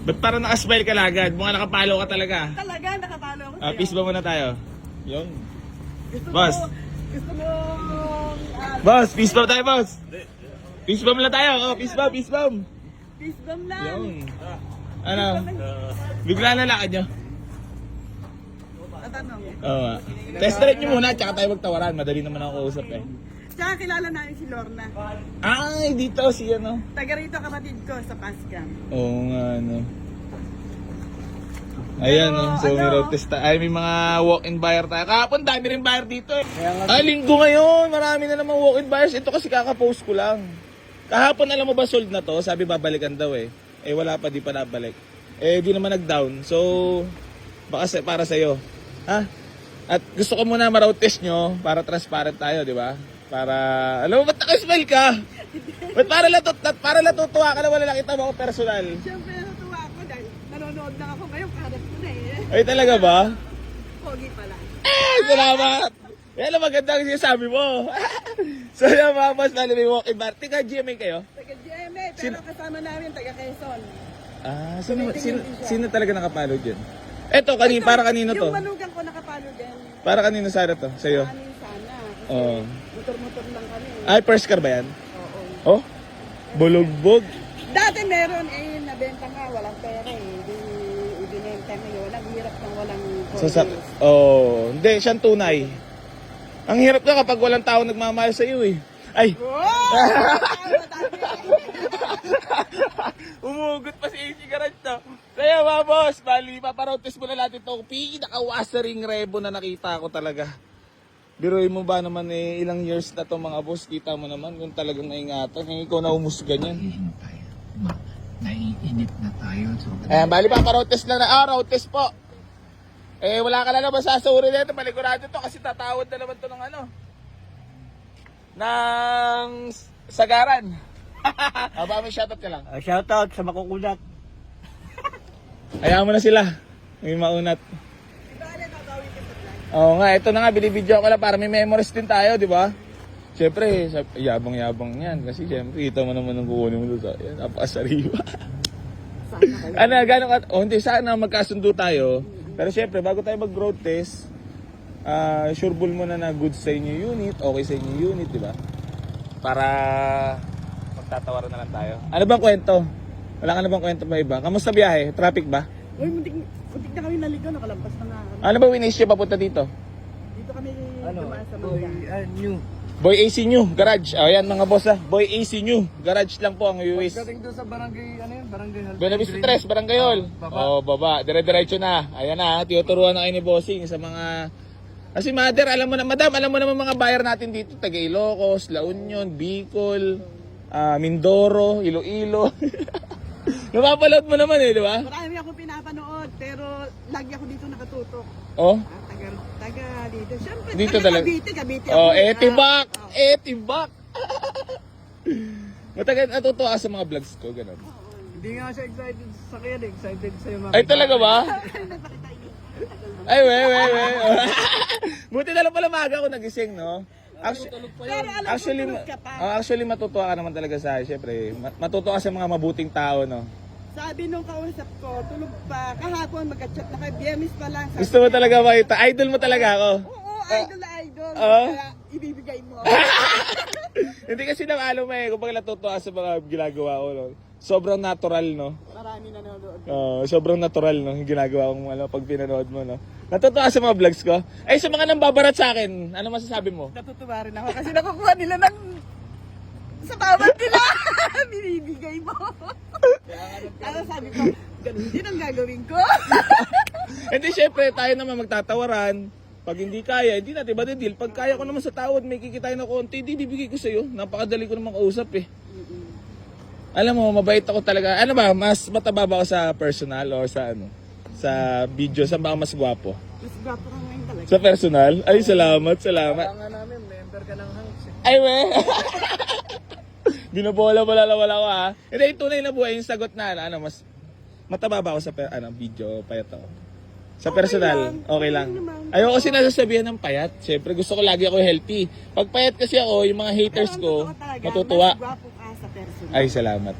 Ba't parang nakasmile ka lagad? Mukha nakapalo ka talaga. Talaga, nakapalo ako sa'yo. Peace bomb muna tayo. Yun. Gusto Boss. Gusto mo... Boss, peace bomb tayo, boss. Peace bomb lang tayo. Oh, peace bomb, peace bomb. Peace bomb lang. Yun. Ano? Bigla na lakad nyo? Tatanong. Oo. Test drive nyo muna, tsaka tayo magtawaran. Madali naman ako kausap eh. Tsaka kilala namin si Lorna. Ay, dito si ano. Taga rito kapatid ko sa Pascam. Oo nga, ano. Ayan, no. So, may road test tayo. Ay, may mga walk-in buyer tayo. Kahapon, dami rin buyer dito eh. Ay, linggo ngayon. Marami na namang walk-in buyers. Ito kasi kakapost ko lang. Kahapon, alam mo ba, sold na to? Sabi, babalikan daw eh. Eh, wala pa, di pa nabalik. Eh, di naman nag-down. So, baka para sa'yo. Ha? At gusto ko muna ma-road test nyo para transparent tayo, di ba? Para, alam mo, ba't nakasmile ka? Ba't para natutuwa ka na wala nakita mo ako personal? Siyempre natuwa ako dahil nanonood lang ako ngayon. Karat ko na eh. Ay, talaga ba? Pogi pala. Salamat! Yan ang magandang sinasabi mo. So yan mga boss, bali may walk-in bar. Tika, GMA kayo? Taga GMA, pero kasama namin taga Quezon. Ah, sino talaga nakapalo dyan? Eto, para kanino to? Yung manugang ko nakapalo din. Para kanino sana to? Sa'yo? Amin sana. Kasi Oo. motor-motor lang kami. Ay, first car ba yan? Oo. Oh? Bulugbog. Dati meron eh, nabenta nga, walang pera eh. Hindi ibinenta ngayon. Walang hirap ng walang Hindi, siyang tunay. Ang hirap na kapag walang tao nagmamahal sa iyo eh. Ay! Umugot pa si AC Garage to. Kaya mga boss, bali, paparotes mo na natin itong pinaka-wasaring rebo na nakita ko talaga. Biruin mo ba naman eh, ilang years na to mga boss, kita mo naman kung talagang naingatan. Kung ikaw na umusga niyan. Naiinip na tayo. So, Ayan, bali paparotes lang na. Road test po. Eh, wala ka na naman sasuri na ito. Maligurado to kasi tatawad na naman to ng ano. Ng sagaran. Aba, may shoutout ka lang. shoutout sa makukulat. Hayaan mo na sila. May maunat. Oo nga, ito na nga, binibidyo ko lang para may memories din tayo, di ba? Siyempre, yabang-yabang yan. Kasi siyempre, kita mo naman ang kukunin mo doon. Yan, napakasariwa. Ano, gano'n ka? Hindi, sana magkasundo tayo. Pero siyempre, bago tayo mag-road test, sure bull mo na good sa inyo unit, okay sa inyo unit, di ba? Para magtatawaran na lang tayo. Ano bang kwento? Wala ka na bang kwento pa iba? Kamusta biyahe? Traffic ba? Uy, muntik na kami naligaw, nakalampas na nga kami. Ano ba winis nyo papunta dito? Dito kami dumaan sa mga. New. Boy AC New Garage. O yan mga boss ha. Boy AC New Garage lang po ang iuwis. Galing doon sa barangay, ano yun? Barangay Halpay. Buenavista 3, Barangay Hall. Baba. Baba. Dire-diretso na. Ayan na, tinuturuan na kayo ni Bossing sa mga... Kasi mother, alam mo na, madam, alam mo naman mga buyer natin dito. Taga Ilocos, La Union, Bicol, Mindoro, Iloilo. Napapaload mo naman eh, di ba? Marami ako pinapanood, pero lagi ako dito nakatutok. Oh? Taga dito. Siyempre, Dito taga talaga. Cavite Oh, ako. etibak! Etibak! Matagal natutuwa sa mga vlogs ko, ganun. Hindi nga siya excited sa kaya, excited sa'yo mga. Ay, talaga ba? Ay, we. Buti na lang pala maaga ako nagising, no? Pero alam Actually, ko, tulog ka pa. actually matutuwa ka naman talaga sa akin. Siyempre, matutuwa ka sa mga mabuting tao, no? Sabi nung kausap ko, tulog pa. Kahapon magka-chat na kay Biemis pa lang. Sabi Gusto mo niya, talaga makita? Idol mo talaga ako. Oo, idol na idol. Ah. Kaya ibibigay mo. Hindi kasi nang alam mo eh, kung bakit natutuwa sa mga ginagawa ko, no? Sobrang natural, no? Marami nanonood. Sobrang natural, no? Yung ginagawa kong pag pinanood mo, no? Natutuwa sa mga vlogs ko. Ay, sa mga nambabarat sa akin, ano masasabi mo? Natutuwa rin ako kasi nakukuha nila ng sa tawad nila. Binibigay mo. Kaya sabi ko, ganun din ang gagawin ko. Hindi, syempre, tayo naman magtatawaran. Pag hindi kaya, hindi natin ba deal? Pag kaya ko naman sa tawad, may kikitayin na konti, hindi bibigay ko sa'yo. Napakadali ko naman kausap eh. Alam mo, mabait ako talaga. Ano ba, mas mataba ba ako sa personal o sa ano? Sa video, saan ba ako mas gwapo? Mas gwapo ka ngayon talaga. Sa personal? Ay, salamat. Kailangan namin, member ka ng Hanks. Ay, we! Binobola ko ha. Hindi, yung tunay na buhay, yung sagot na, ano, mas mataba ba ako sa video, payat ako? Sa personal, okay lang. Ayoko kasi nasasabihan ng payat. Siyempre, gusto ko lagi ako healthy. Pag payat kasi ako, yung mga haters ko, matutuwa. Mas gwapo ka sa personal. Ay, salamat.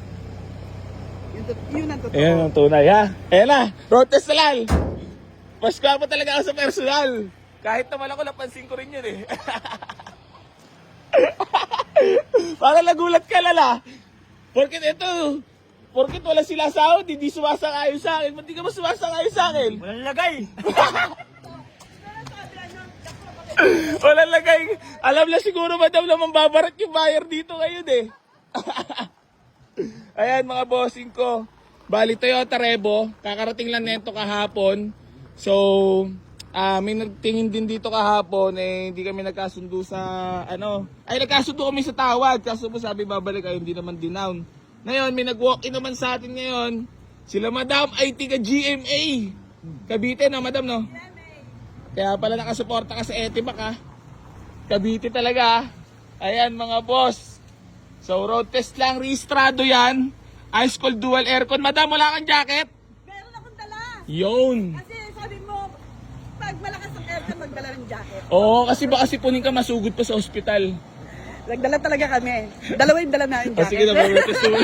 Yun yun ang totoo. Ayan ang tunay, ha? Ayan na, road test na lang. Mas pa talaga ako sa personal. Kahit naman ako, napansin ko rin yun eh. Para nagulat ka lala. Porkit ito, porkit wala sila sahod, hindi sumasang-ayon sa akin. Ba't di ka ba sumasang-ayon sa akin? Walang lagay! Walang lagay. Alam na siguro madam naman babarat yung buyer dito ngayon eh. Ayan mga bossing ko. Bali Toyota Revo. Kakarating lang nito kahapon. So, may nagtingin din dito kahapon eh hindi kami nagkasundo sa ano. Ay nagkasundo kami sa tawad. Kaso po sabi babalik ay hindi naman dinown. Ngayon may nag-walk-in naman sa atin ngayon. Sila madam ay tiga GMA. Cavite na madam no? Kaya pala nakasuporta ka sa Etibac ha. Cavite talaga. Ayan mga boss. So road test lang, rehistrado yan. Ice cold dual aircon. Madam, wala kang jacket? Meron akong dala. Yun. Kasi sabi mo, pag malakas ang aircon, magdala ng jacket. Oo, kasi baka sipunin ka masugod pa sa ospital. Nagdala talaga kami. Dalawa yung dala namin jacket. Sige na, road test mo.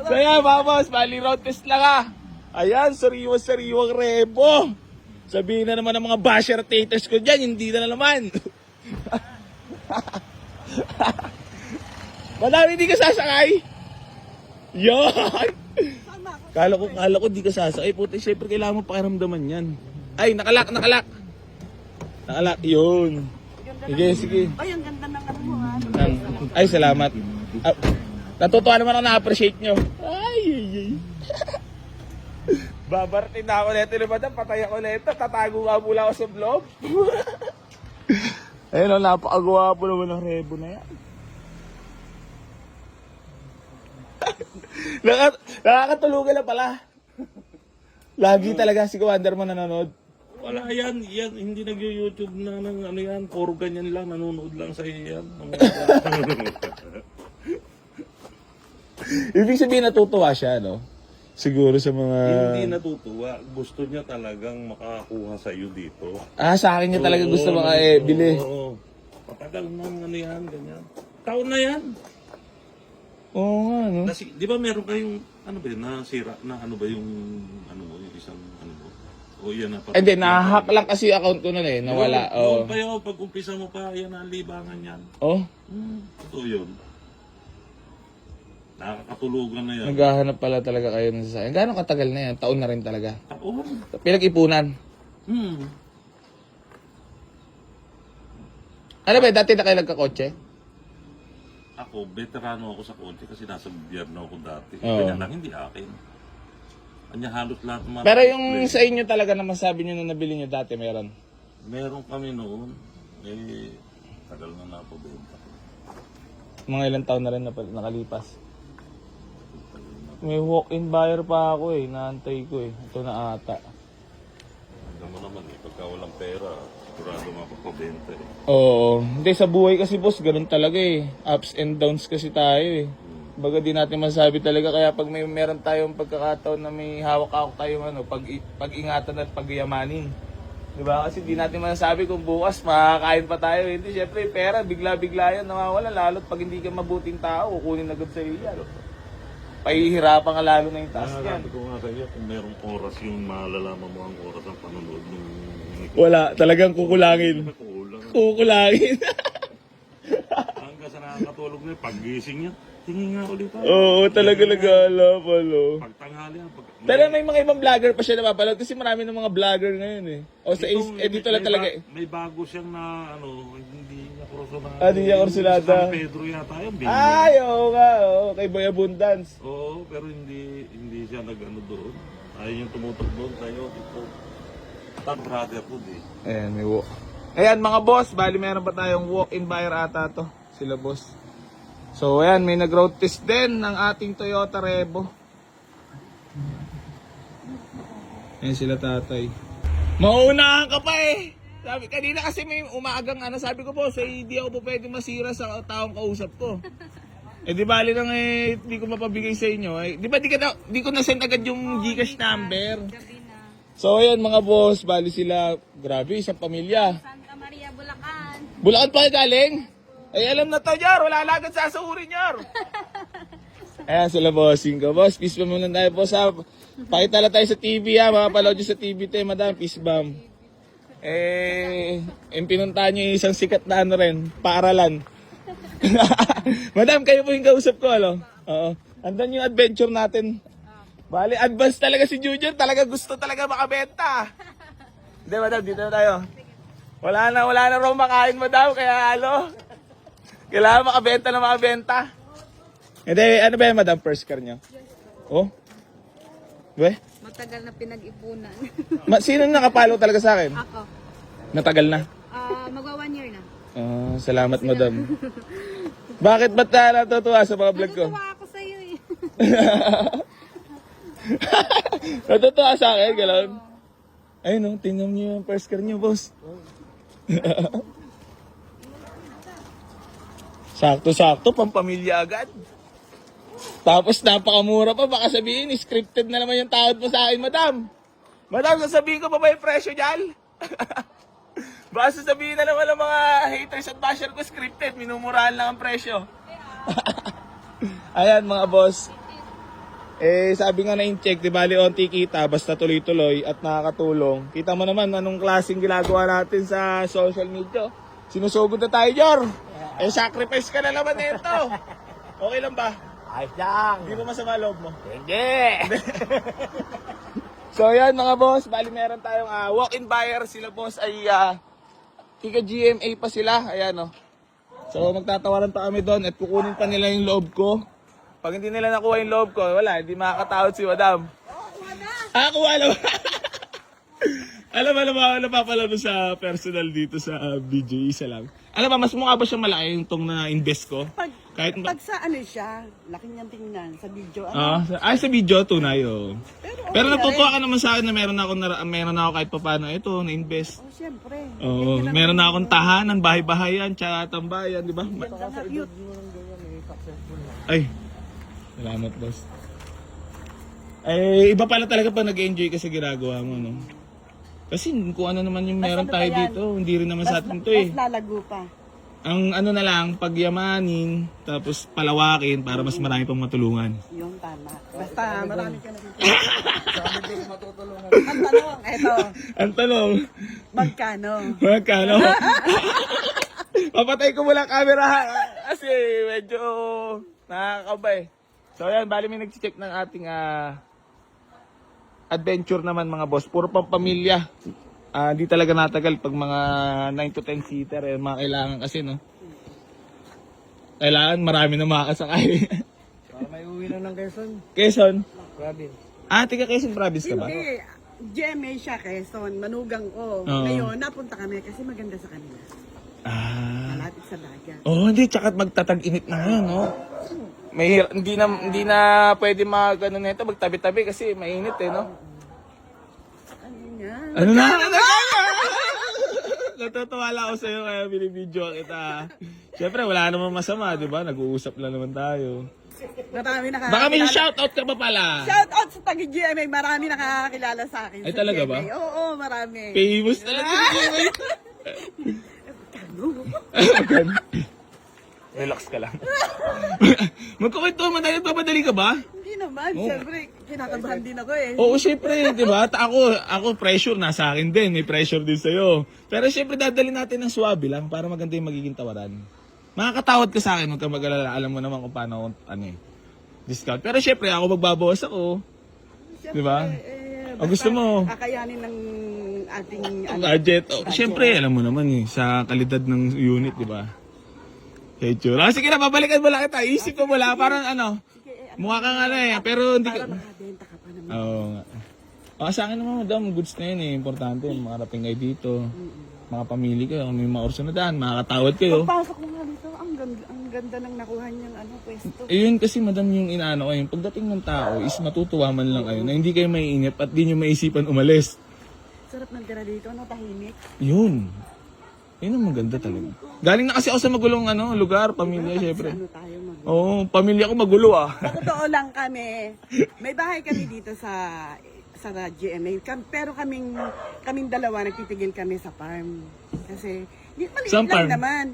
So yan mga boss, bali road test lang ha. Ayan, sariwa-sariwang Revo. Sabihin na naman ng mga basher taters ko dyan, hindi na naman. Madami hindi ka sasakay. Yon. Sama ako. Kala ko di ka sasakay. Puti, syempre kailangan mo pakiramdaman yan. Ay, nakalak. Nakalak, yun. Sige. Ay, ang ganda ng ano mo ha. Ay, salamat. Natutuwa naman ako na-appreciate nyo. Ay. Babarating na ako neto ni madam, patay ako neto. Tatago nga mula ako sa vlog. Ayun o, napakagawa po naman ng Revo na yan. Nakakatulugan na pala. Lagi talaga si Commander mo nanonood. Wala yan, hindi nag-YouTube na ng ano yan, puro ganyan lang, nanonood lang sa iyo yan. Ibig sabihin natutuwa siya, no? Siguro sa mga... Hindi natutuwa, gusto niya talagang makakuha sa iyo dito. Sa akin niya talaga gusto bili. Oo, matagal nang ano yan, ganyan. Taon na yan. Oo nga, no? Di ba meron kayong, ano ba yun, nasira, na ano ba yung, ano mo, yung isang, ano mo. O yan na. Hindi, nahahack lang kasi yung account ko nun eh, nawala. Oo, pa yun, pag umpisa mo pa, yan ang libangan yan. Oh, Totoo yun. Nakakatulugan na yan. naghahanap pala talaga kayo ng sasakyan. Gano'ng katagal na yan? Taon na rin talaga. Oo. Pinag-ipunan. Ano ba, dati na kayo nagkakotse? Ako, veterano ako sa kotse kasi nasa gobyerno ako dati. Oo. Kanya lang, hindi akin. Kanya halos lahat ng mga... Pero yung sa inyo talaga na masabi nyo na nabili nyo dati, meron? Meron kami noon, tagal na napabenta. Mga ilang taon na rin nakalipas. May walk-in buyer pa ako naantay ko Ito na ata. Alam mo naman pagka walang pera, sigurado mapapabenta Oo. Hindi, sa buhay kasi boss, ganun talaga Ups and downs kasi tayo Baga di natin masabi talaga, kaya pag meron tayong pagkakataon na may hawak-hawak tayong pag-ingatan at pagyamanin. Diba? Kasi di natin masasabi kung bukas makakain pa tayo. Hindi, syempre, pera, bigla-bigla yan nawawala. Lalo't pag hindi ka mabuting tao, kukunin agad sa iyo yan. Pahihirapan ka lalo na yung task yan. Sabi ko nga kayo, kung merong oras yung malalaman mo ang oras ng panonood ng... Wala, talagang kukulangin. Kukulangin. Hanggang sa nakakatulog na pag-gising niya, tingin nga ulit tayo. Oo, talaga nag-aala pala. Pagtanghali yan. Pero may mga ibang vlogger pa siya napapanood kasi marami ng mga vlogger ngayon O sa dito lang talaga May bago siyang na, hindi niya kursunada. Hindi niya kursunada. San Pedro yata yun. Ay, oo nga, kay Boy Abundance. Oo, pero hindi siya nag-ano doon. Ayun yung tumutok doon tayo. Top brotherhood Ayan, may walk. Ayan mga boss, bali meron pa tayong walk-in buyer ata to. Sila boss. So ayan, may nag-road test din ng ating Toyota Revo. Ayan sila tatay. Maunahan ka pa Sabi, kanina kasi may umaagang sabi ko po, hindi ako po pwede masira sa taong kausap ko. Di bali lang hindi ko mapabigay sa inyo. Di ba di ko na-send agad yung Gcash number. So ayan mga boss, bali sila, grabe, isang pamilya. Santa Maria, Bulacan. Bulacan pa kayo galing? Ay alam na to, Jar, wala lang agad sasahurin, Jar. Ayan sila bossing ko. Boss, peace bomb muna tayo, boss ha. Pakita lang tayo sa TV ha. Makapaload nyo sa TV tayo, madam. Peace bomb. Yung pinuntahan nyo yung isang sikat na ano rin, paaralan. Madam, kayo po yung kausap ko, ano? Oo. Andan yung adventure natin. Bali, advance talaga si Junior. Talaga gusto talaga makabenta. Hindi, madam, dito na tayo. Wala na raw makain, madam. Kaya, kailangan makabenta. Hindi, ano ba yun, madam? First car nyo? Oh? Be? Matagal na pinag-ipunan. Sino nakapalo talaga sa akin? Ako. Natagal na. Magwa 1 year na. Salamat, madam. Bakit ba't natutuwa sa mga vlog ko? Natutuwa ako sa iyo eh. Natutuwa sa akin, gano'n? Ayun, no, tingnan niyo yung first car niyo, boss. Sakto-sakto, pampamilya agad. Tapos napakamura pa, baka sabihin, scripted na naman yung tawad mo sa akin, madam. Madam, sasabihin ko pa ba yung presyo dyan? Baka sasabihin na naman ng mga haters at basher ko, scripted, minumurahan lang ang presyo. Ayan mga boss. Sabi nga na in-check, di bali onti kita, basta tuloy-tuloy at nakakatulong. Kita mo naman anong klaseng ginagawa natin sa social media. Sinusugod na tayo, Jor. Sacrifice ka na naman nito. Okay lang ba? Ayos lang. Hindi mo masama loob mo? Hindi. So yan mga boss, bali meron tayong walk-in buyer. Sila boss ay Kika GMA pa sila. Ayan So magtatawaran pa kami doon at kukunin pa nila yung loob ko. Pag hindi nila nakuha yung loob ko, wala, hindi makakatawad si madam. Kuha na. Alam napapala mo sa personal dito sa video, isa lang. Alam ba, mas mukha ba siya malaki yung tong na-invest ko? Pag sa ano siya, laki niyang tingnan sa video. Sa video, tunay Pero okay natutuwa ka naman sa akin na meron ako kahit pa paano ito, na-invest. Siyempre. Meron na akong tahanan, bahay-bahayan, tsaka tambayan, di ba? Ganda na cute. Ay, salamat boss. Iba pala talaga pa nag-enjoy ka sa ginagawa mo, no? Kasi kung ano naman yung meron tayo dito, hindi rin naman sa atin to Mas lalago pa. Ang ano na lang, pagyamanin, tapos palawakin para mas marami pang matulungan. Yung tama. Basta marami ka na dito. Ang tanong, eto, Ang tanong, magkano? magkano? Papatay ko muna camera kasi medyo nakakaba So ayan, bali may nag-check ng ating adventure naman mga boss. Puro pang pamilya. Di talaga natagal pag mga 9 to 10 seater. Mga kailangan kasi, no? Kailangan marami na makakasakay. Para may uwi na ng Quezon. Quezon? Province. Taga Quezon province ka ba? Hindi. GMA siya, Quezon. Manugang ko. Oo. Ngayon, napunta kami kasi maganda sa kanila. Malapit sa dagat. Hindi. Tsaka magtatag-init na ngayon, no? Hindi na pwede mag-ano nito, magtabi-tabi kasi mainit, no? Ano yan? Ano na? Natutuwa lang ako sa'yo kaya binibidyo kita. Siyempre, wala namang masama, di ba? Nag-uusap lang naman tayo. Marami nakakakilala. Baka may shoutout ka pa pala. Shout out sa taga GMA. Marami nakakakilala sa akin. Ay, sa talaga GMA. ba? Oo, marami. Famous talaga si Jimmy. Relax ka lang. Magkukwento mo tayo, papadali ka ba? Hindi naman. Siyempre, kinakabahan din ako eh. Oo, syempre, di ba? Ako pressure nasa akin din, may pressure din sa'yo. Pero syempre, dadali natin ng swabe lang para maganda yung magiging tawaran. Makakatawad ka sa akin, huwag kang mag-alala. Alam mo naman kung paano discount. Pero syempre, ako magbabawas ako. Di ba? Gusto mo? Kakayanin ng ating Budget. Syempre, alam mo naman sa kalidad ng unit, di ba? Sige na, babalikan mo lang kita. Isip mo lang, parang mukha kang pero hindi ka... para makabenta ka pa naman. Oo nga. Sa akin naman, madam, goods na yun Importante, makarating kayo dito. Mga pamilya kayo, may mga orso na daan, makakatawad kayo. Pagpasok mo nga dito, ang ganda ng nakuha niyang pwesto. Yun kasi, madam, yung inaano kayo, pagdating ng tao is matutuwa man lang kayo na hindi kayo maiinip at di nyo maisipan umalis. Sarap ng tira dito, tahimik. Yun. Yun ang maganda talaga. Galing na kasi ako sa magulong lugar, pamilya, syempre. Tayo Oo, pamilya ko magulo Sa totoo lang kami, may bahay kami dito sa GMA. Pero kaming dalawa nagtitigil kami sa farm. Kasi maliit Saan lang farm? naman.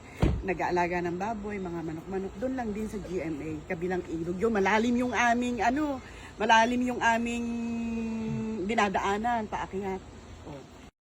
nag-aalaga ng baboy, mga manok-manok, doon lang din sa GMA, kabilang ilog. Yung malalim yung aming, malalim yung aming dinadaanan, paakyat. Oh.